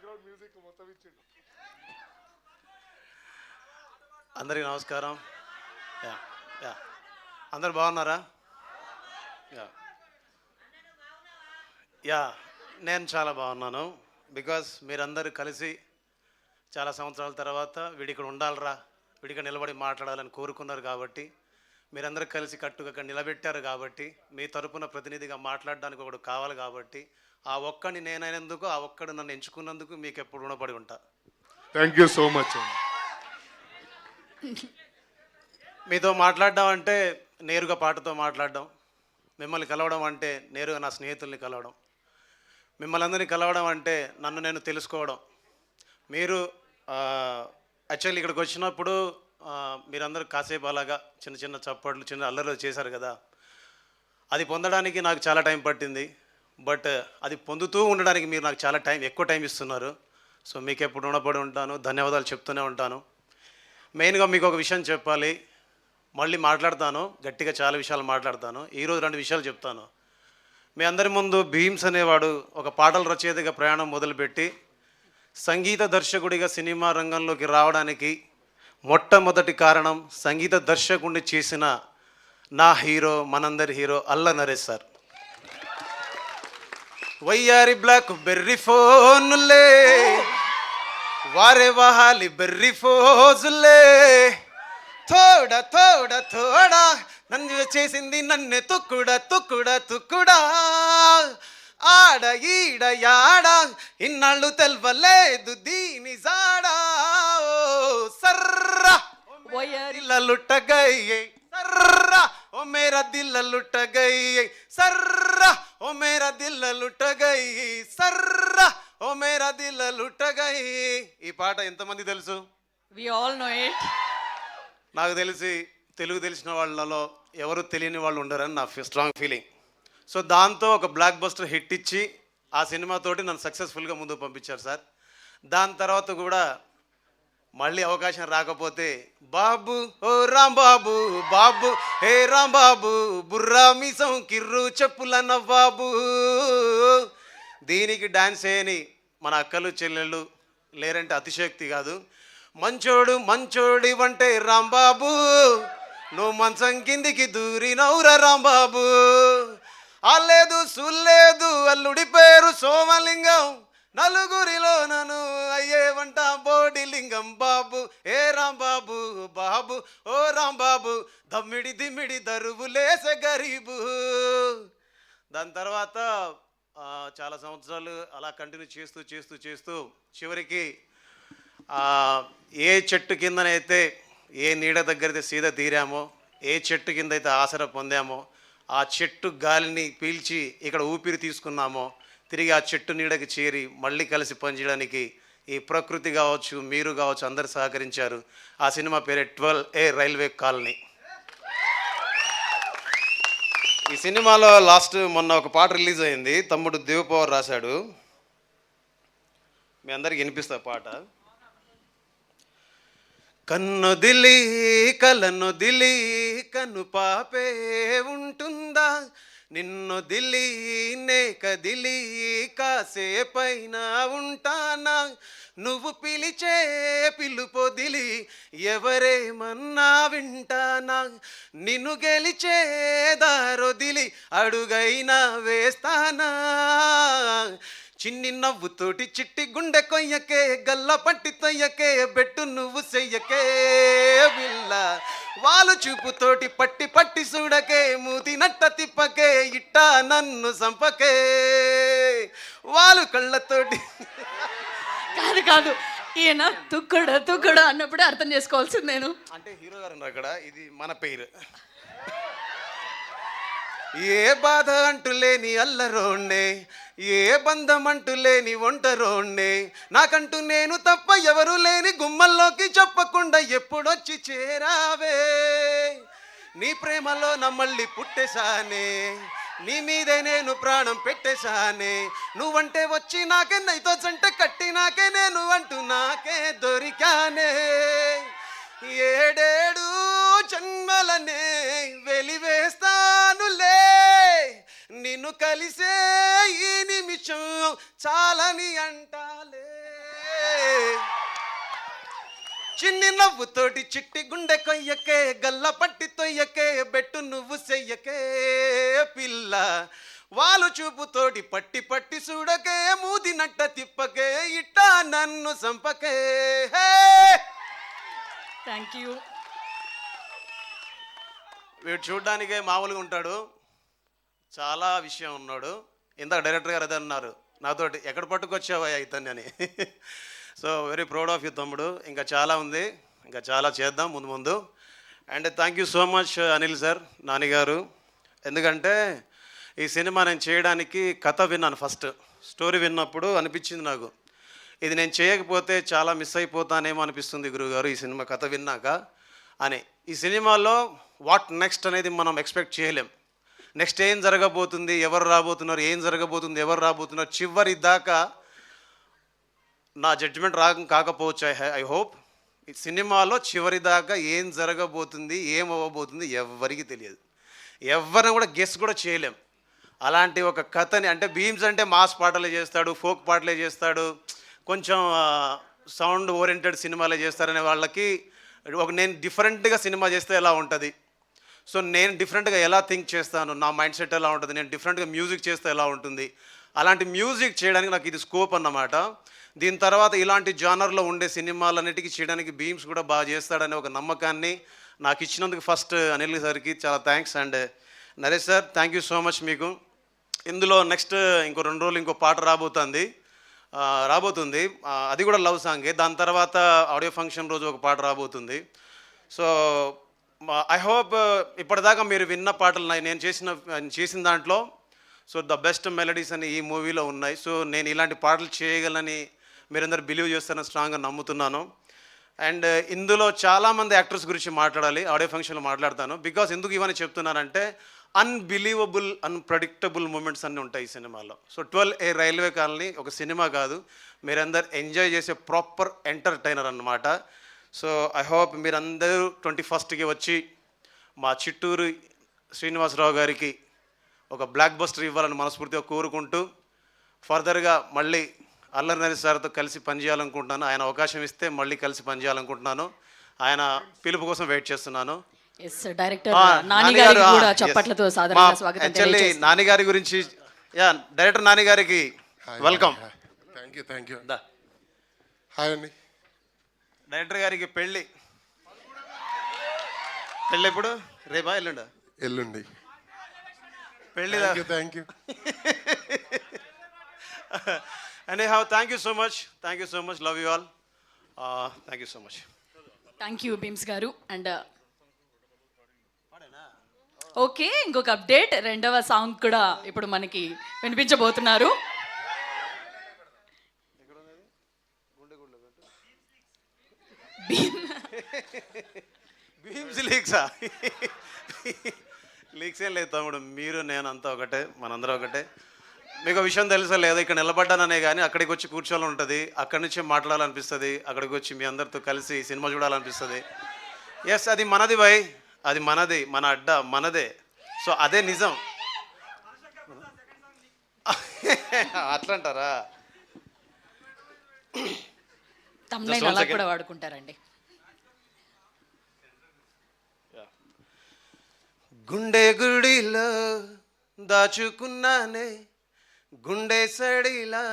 Background music మొత్తం ఇచ్చిండు. అందరికీ నమస్కారం. యా యా అందరు బాగున్నారా? యా యా నేను చాలా బాగున్నాను. బికాస్ మీరందరూ కలిసి చాలా సంవత్సరాల తర్వాత వీడిక్కడ ఉండాలరా, వీడిక్కడ నిలబడి మాట్లాడాలని కోరుకున్నారు కాబట్టి, మీరందరూ కలిసి కట్టుగా ఇక్కడ నిలబెట్టారు కాబట్టి, మీ తరపున ప్రతినిధిగా మాట్లాడడానికి ఒకడు కావాలి కాబట్టి, ఆ ఒక్కడిని నేనైనందుకు, ఆ ఒక్కడు నన్ను ఎంచుకున్నందుకు మీకు ఎప్పుడు రుణపడి ఉంటా. Thank you so much. మీతో మాట్లాడడం అంటే నేరుగా పాటతో మాట్లాడడం, మిమ్మల్ని కలవడం అంటే నేరుగా నా స్నేహితుల్ని కలవడం, మిమ్మల్ని అందరినీ కలవడం అంటే నన్ను నేను తెలుసుకోవడం. మీరు యాక్చువల్లీ ఇక్కడికి వచ్చినప్పుడు మీరందరూ కాసేపు అలాగా చిన్న చిన్న చప్పట్లు, చిన్న అల్లర్లు చేశారు కదా, అది పొందడానికి నాకు చాలా టైం పట్టింది. బట్ అది పొందుతూ ఉండడానికి మీరు నాకు చాలా ఎక్కువ టైం ఇస్తున్నారు. సో మీకు ఎప్పుడు రుణపడి ఉంటాను, ధన్యవాదాలు చెప్తూనే ఉంటాను. మెయిన్గా మీకు ఒక విషయం చెప్పాలి, మళ్ళీ మాట్లాడతాను, గట్టిగా చాలా విషయాలు మాట్లాడతాను. ఈరోజు 2 విషయాలు చెప్తాను. మీ అందరి ముందు భీమ్స్ అనేవాడు ఒక పాటల రచయితగా ప్రయాణం మొదలుపెట్టి సంగీత దర్శకుడిగా సినిమా రంగంలోకి రావడానికి మొట్టమొదటి కారణం సంగీత దర్శకుడిని చేసిన నా హీరో, మనందరి హీరో అల్ల నరేష్ సార్. వయ్యారి బ్లాక్ బెర్రీ ఫోన్లే, వారే వహాలి బెర్రీ ఫోజులే, తోడ తోడ తోడ నన్ను చేసింది నన్నే తుక్కుడా తుక్కుడా తుక్కుడా, ఆడ ఈడ యాడ ఇన్నాళ్ళు తెల్వలేదు దీని జాడా, సర్రా దిల్ లుట్ట గయి, సర్రా ఓ మేరా దిల్ లుట్ట గయి, సర్రా ఓ మేరా దిల్ లుట్ట గయి, సర్రా ఓ మేరా దిల్ లుట్ట గయి. ఈ పాట ఎంతమంది తెలుసు? We all know it. నాకు తెలిసి తెలుగు తెలిసిన వాళ్ళలో ఎవరు తెలియని వాళ్ళు ఉండరని నా స్ట్రాంగ్ ఫీలింగ్. సో దాంతో ఒక బ్లాక్ బస్టర్ హిట్ ఇచ్చి ఆ సినిమాతోటి నన్ను సక్సెస్ఫుల్గా ముందుకు పంపించారు సార్. దాని తర్వాత కూడా మళ్ళీ అవకాశం రాకపోతే బాబు ఓ రాంబాబు, బాబు హే రాంబాబు, బుర్రా మీసం కిర్రు చెప్పుల నవ్వాబు, దీనికి డాన్స్ చేయని మన అక్కలు చెల్లెళ్ళు లేరంటే అతిశయోక్తి కాదు. మంచోడు మంచోడి వంటే రాంబాబు, నువ్వు మంచం కిందికి దూరినవురా రాంబాబు, అల్లేదు సుల్లేదు అల్లుడి పేరు సోమలింగం, నలుగురిలో నన్ను అయ్యేవంట బోడిలింగం, బాబు ఏ రాంబాబు, బాబు ఓ రాంబాబు, దమ్మిడి దిమ్మిడి దరువులేసే గరీబు. దాని తర్వాత చాలా సంవత్సరాలు అలా కంటిన్యూ చేస్తూ చేస్తూ చేస్తూ చివరికి ఏ చెట్టు కిందనైతే, ఏ నీడ దగ్గరైతే సీద తీరామో, ఏ చెట్టు కింద అయితే ఆసరా పొందామో, ఆ చెట్టు గాలిని పీల్చి ఇక్కడ ఊపిరి తీసుకున్నామో, తిరిగి ఆ చెట్టు నీడకి చేరి మళ్ళీ కలిసి పనిచేయడానికి ఈ ప్రకృతి కావచ్చు, మీరు కావచ్చు, అందరు సహకరించారు. ఆ సినిమా పేరే 12A రైల్వే కాలనీ. ఈ సినిమాలో లాస్ట్ మొన్న ఒక పాట రిలీజ్ అయింది, తమ్ముడు దేవపవర్ రాశాడు, మీ అందరికి వినిపిస్తా పాట. కన్నొదిలి కలనొదిలి కను పాపే ఉంటుందా, నిన్నొదిలి నే కదిలి కాసేపైన ఉంటానా, నువ్వు పిలిచే పిలుపొదిలి ఎవరేమన్నా వింటానా, నిన్ను గెలిచే దారొదిలి అడుగైనా వేస్తానా, చిన్ని నవ్వుతోటి చిట్టి గుండె కొయ్యకే, గల్ల పట్టి తొయ్యకే, బెట్టు నువ్వు చెయ్యకే విల్ల, వాళ్ళు చూపుతోటి పట్టి పట్టి చూడకే, మూతి నట్ట తిప్పకే, ఇట్టా నన్ను సంపకే, వాళ్ళు కళ్ళతోటి. కాదు కాదు, ఈయన తుక్కుడు తుక్కుడు అన్నప్పుడు అర్థం చేసుకోవాల్సింది నేను. అంటే హీరో గారు ఉన్నారు అక్కడ, ఇది మన పేరు. ఏ బాధ అంటూ లేని అల్లరోణ్ణే, ఏ బంధం అంటూ లేని ఒంటరోణ్ణే, నాకంటూ నేను తప్ప ఎవరు లేని గుమ్మల్లోకి చెప్పకుండా ఎప్పుడొచ్చి చేరావే, నీ ప్రేమలో నమ్మల్ని పుట్టేశానే, నీ మీదే నేను ప్రాణం పెట్టేశానే, నువ్వంటే వచ్చి నాకే నైతో జంట కట్టి నాకే నేను అంటూ నాకే దొరికానే, ఏడేడు జన్మలనే వెలివేస్తానులే, నిన్ను కలిసే ఈ నిమిషం చాలని అంటాలే. చిన్ని నవ్వుతోటి చిట్టి గుండె కొయ్యకే గల్ల పట్టి తొయ్యకే బెట్టు నువ్వు చెయ్యకే పిల్ల వాళ్ళు చూపుతోటి పట్టి పట్టి చూడకే మూది నట్ట తిప్పకే ఇట్టా నన్ను సంపకే థ్యాంక్ యూ. వీడు చూడ్డానికే మామూలుగా ఉంటాడు, చాలా విషయం ఉన్నాడు. ఇందాక డైరెక్టర్ గారు అదే అన్నారు నాతోటి, ఎక్కడ పట్టుకొచ్చావా ఇతన్ని అని. So very proud of you తమ్ముడు. ఇంకా చాలా ఉంది, ఇంకా చాలా చేద్దాం ముందు ముందు. And thank you so much Anil sir, నానిగారు. ఎందుకంటే ఈ సినిమా నేను చేయడానికి కథ విన్నాను, ఫస్ట్ స్టోరీ విన్నప్పుడు అనిపించింది నాకు ఇది నేను చేయకపోతే చాలా మిస్ అయిపోతానేమో అనిపిస్తుంది గురువుగారు ఈ సినిమా కథ విన్నాక అని. ఈ సినిమాలో వాట్ నెక్స్ట్ అనేది మనం ఎక్స్పెక్ట్ చేయలేం. నెక్స్ట్ ఏం జరగబోతుంది, ఎవరు రాబోతున్నారు, ఏం జరగబోతుంది, ఎవరు రాబోతున్నారు, చివరి దాకా నా జడ్జిమెంట్ కాకపోవచ్చు. ఐ హోప్ ఈ సినిమాలో చివరి దాకా ఏం జరగబోతుంది, ఏం అవ్వబోతుంది ఎవరికి తెలియదు, ఎవరిని కూడా గెస్ కూడా చేయలేం. అలాంటి ఒక కథని, అంటే భీమ్స్ అంటే మాస్ పాటలే చేస్తాడు, ఫోక్ పాటలే చేస్తాడు, కొంచెం సౌండ్ ఓరియంటెడ్ సినిమాలే చేస్తారనే వాళ్ళకి నేను డిఫరెంట్గా సినిమా చేస్తే ఎలా ఉంటుంది, సో నేను డిఫరెంట్గా ఎలా థింక్ చేస్తాను, నా మైండ్ సెట్ ఎలా ఉంటుంది, నేను డిఫరెంట్గా మ్యూజిక్ చేస్తే ఎలా ఉంటుంది, అలాంటి మ్యూజిక్ చేయడానికి నాకు ఇది స్కోప్ అన్నమాట. దీని తర్వాత ఇలాంటి జానర్లో ఉండే సినిమాలన్నిటికీ చేయడానికి భీమ్స్ కూడా బాగా చేస్తాడనే ఒక నమ్మకాన్ని నాకు ఇచ్చినందుకు ఫస్ట్ అనిల్ సార్కి చాలా thanks. And Naresh sir thank you so much మీకు. ఇందులో నెక్స్ట్ ఇంకో 2 రోజులు ఇంకో పాట రాబోతుంది, అది కూడా లవ్ సాంగే. దాని తర్వాత ఆడియో ఫంక్షన్ రోజు ఒక పాట రాబోతుంది. సో ఐ హోప్ ఇప్పటిదాకా మీరు విన్న పాటలు నేను చేసిన దాంట్లో సో ద బెస్ట్ మెలడీస్ అని ఈ మూవీలో ఉన్నాయి. సో నేను ఇలాంటి పాటలు చేయగలని మీరందరూ బిలీవ్ చేస్తారని స్ట్రాంగ్గా నమ్ముతున్నాను. అండ్ ఇందులో చాలామంది యాక్టర్స్ గురించి మాట్లాడాలి, ఆడియో ఫంక్షన్లో మాట్లాడతాను. బికాస్ ఎందుకు ఇవన్నీ చెప్తున్నానంటే అన్బిలీవబుల్ అన్ప్రెడిక్టబుల్ మూమెంట్స్ అన్నీ ఉంటాయి ఈ సినిమాలో. సో 12A రైల్వే కాలనీ ఒక సినిమా కాదు, మీరందరూ ఎంజాయ్ చేసే ప్రాపర్ ఎంటర్టైనర్ అన్నమాట. సో ఐ హోప్ మీరందరూ 21st వచ్చి మా చిట్టూరు శ్రీనివాసరావు గారికి ఒక బ్లాక్ బస్టర్ ఇవ్వాలని మనస్ఫూర్తిగా కోరుకుంటూ, ఫర్దర్గా మళ్ళీ అల్లరి నరేష్ సార్తో కలిసి పనిచేయాలనుకుంటున్నాను. ఆయన అవకాశం ఇస్తే మళ్ళీ కలిసి పనిచేయాలనుకుంటున్నాను. ఆయన పిలుపు కోసం వెయిట్ చేస్తున్నాను. డైరెక్టర్ నానిగారికి కూడా చప్పట్లతో సాధారణంగా స్వాగతం తెలియజేస్తున్నాను. నానిగారి గురించి డైరెక్టర్ నానిగారికి వెల్కమ్. Thank you. హాయ్ అండి. డైరెక్టర్ గారికి పెళ్ళి ఎప్పుడు, రేపా ఎల్లుండా? ఎల్లుండి. పెళ్ళి. Thank you. Anyhow, thank you so much, love you all, thank you so much. Thank you Bheems గారు. అండ్ ఓకే, ఇంకొక అప్డేట్, 2వ సాంగ్ కూడా ఇప్పుడు మనకి వినిపించబోతున్నారు. భీమ్స్ లీక్స్ ఏం లేదు తమ్ముడు, మీరు నేను అంతా ఒకటే, మనందరం ఒకటే. మీకు విషయం తెలుసా లేదా, ఇక్కడ నిలబడ్డాననే కానీ అక్కడికి వచ్చి కూర్చోవాలని ఉంటుంది, అక్కడి నుంచి మాట్లాడాలనిపిస్తుంది, అక్కడికి వచ్చి మీ అందరితో కలిసి సినిమా చూడాలనిపిస్తుంది. ఎస్, అది మనది భయ్, అది మనది, మన అడ్డ మనదే. సో అదే నిజం. అట్లా అంటారా? తమ్నైల్ అలా కూడా వాడుకుంటారండి. గుండె గుడిలో దాచుకున్నానే, గుండె సడిలా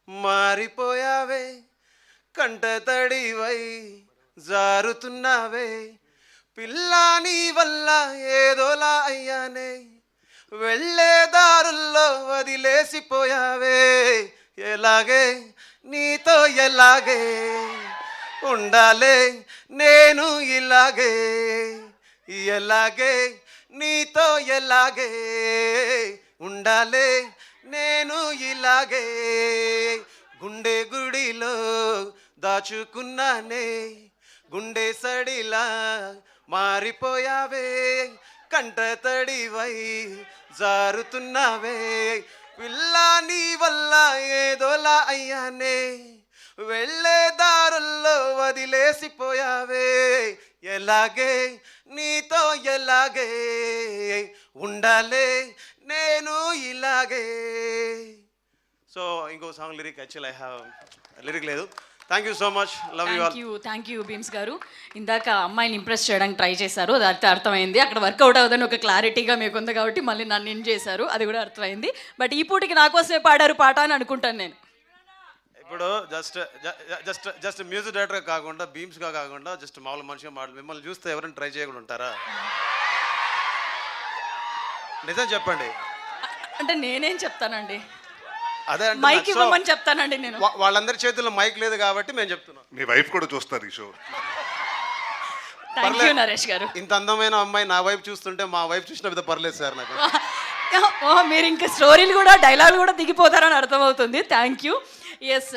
మారిపోయావే, కంట తడివై జారుతున్నావే, పిల్లా నీ వల్ల ఏదోలా అయ్యానే, వెళ్ళే దారుల్లో వదిలేసిపోయావే, ఎలాగే నీతో ఎలాగే ఉండాలే నేను ఇలాగే, ఎలాగే నీతో ఎలాగే ఉండాలే నేను ఇలాగే, గుండె గుడిలో దాచుకున్నానే, గుండె సడిలా మారిపోయావే, కంట తడివై జారుతున్నావే, పిల్లా నీ వల్ల ఏదోలా అయ్యానే, వెళ్ళే దారుల్లో వదిలేసిపోయావే, ఎలాగే నీతో ఎలాగే ఉండాలే నేను ఇలాగే. సో ఇంకో song lyric actual I have lyric లేదు. Thank you so much, love you all. Thank you Bheems గారు. ఇందాక అమ్మాయిని ఇంప్రెస్ చేయడానికి ట్రై చేశారు, అది అయితే అర్థమైంది. అక్కడ వర్కౌట్ అవుదని ఒక క్లారిటీగా మీకు ఉంది కాబట్టి మళ్ళీ నన్ను ఇన్ చేశారు, అది కూడా అర్థమైంది. బట్ ఈ పూటకి నా కోసమే పాడారు పాట అని అనుకుంటాను నేను. ఇప్పుడు జస్ట్ మ్యూజిక్ డైరెక్టర్గా కాకుండా, బీమ్స్గా కాకుండా, జస్ట్ మామూలు మనిషిగా మాటలు మిమ్మల్ని చూస్తే ఎవరైనా ట్రై చేయకుండా ఉంటారా? నిజం చెప్పండి. అంటే నేనేం చెప్తానండి, అదే మైక్ ఇవ్వమని చెప్తానండి నేను. వాళ్ళందరి చేతుల్లో మైక్ లేదు కాబట్టి మేము చెప్తున్నాం. మీ వైఫ్ కూడా చూస్తారు ఈ షో. థ్యాంక్ యూ నరేష్ గారు. ఇంత అందమైన అమ్మాయి నా వైపు చూస్తుంటే మా వైపు చూసిన విధ పర్లేదు సార్ నాకు. మీరు ఇంకా స్టోరీలు కూడా డైలాగులు కూడా దిగిపోతారని అర్థమవుతుంది. Thank you. ఎస్.